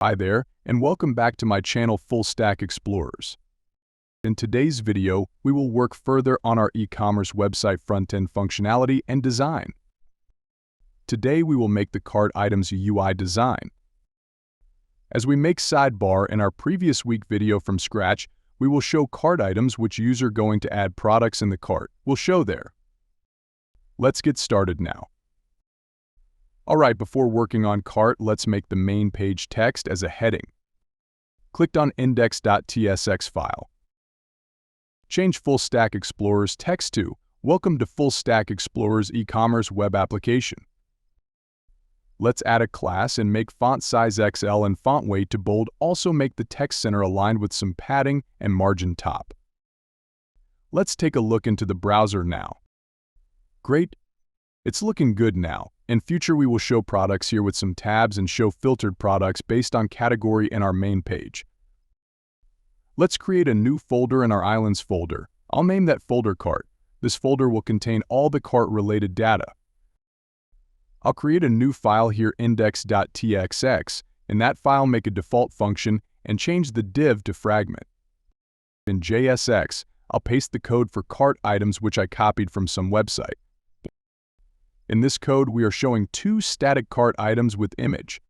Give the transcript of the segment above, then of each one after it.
Hi there, and welcome back to my channel Full Stack Explorers. In today's video, we will work further on our e-commerce website front-end functionality and design. Today we will make the cart items UI design. As we make sidebar in our previous week video from scratch, we will show cart items which user going to add products in the cart will show there. Let's get started now. Alright, before working on cart, let's make the main page text as a heading. Click on index.tsx file. Change Full Stack Explorer's text to Welcome to Full Stack Explorer's e-commerce web application. Let's add a class and make font size XL and font weight to bold. Also make the text center aligned with some padding and margin top. Let's take a look into the browser now. Great. It's looking good now. In future, we will show products here with some tabs and show filtered products based on category in our main page. Let's create a new folder in our Islands folder. I'll name that folder cart. This folder will contain all the cart-related data. I'll create a new file here, index.tsx. In that file, make a default function and change the div to fragment. In JSX, I'll paste the code for cart items which I copied from some website. In this code, we are showing two static cart items with image.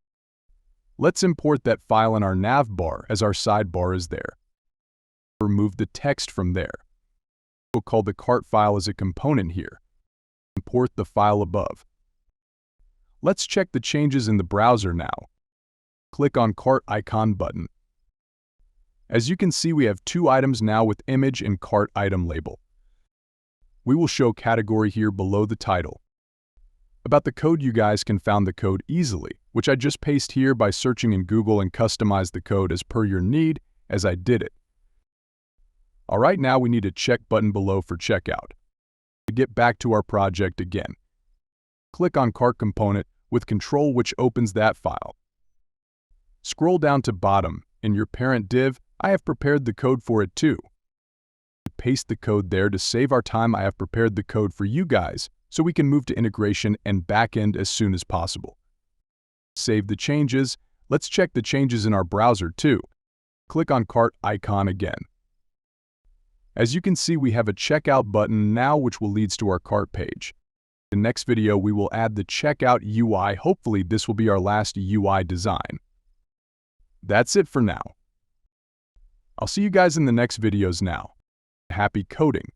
Let's import that file in our navbar as our sidebar is there. Remove the text from there. We'll call the cart file as a component here. Import the file above. Let's check the changes in the browser now. Click on Cart Icon button. As you can see, we have two items now with image and cart item label. We will show category here below the title. About the code, you guys can find the code easily, which I just paste here by searching in Google and customize the code as per your need as I did it. Alright, now we need a check button below for checkout. To get back to our project again, click on cart component with control which opens that file. Scroll down to bottom. In your parent div, I have prepared the code for it too. Paste the code there. To save our time, I have prepared the code for you guys, so we can move to integration and backend as soon as possible. Save the changes. Let's check the changes in our browser too. Click on cart icon again. As you can see, we have a checkout button now which will lead to our cart page. In the next video, we will add the checkout UI. Hopefully, this will be our last UI design. That's it for now. I'll see you guys in the next videos now. Happy coding!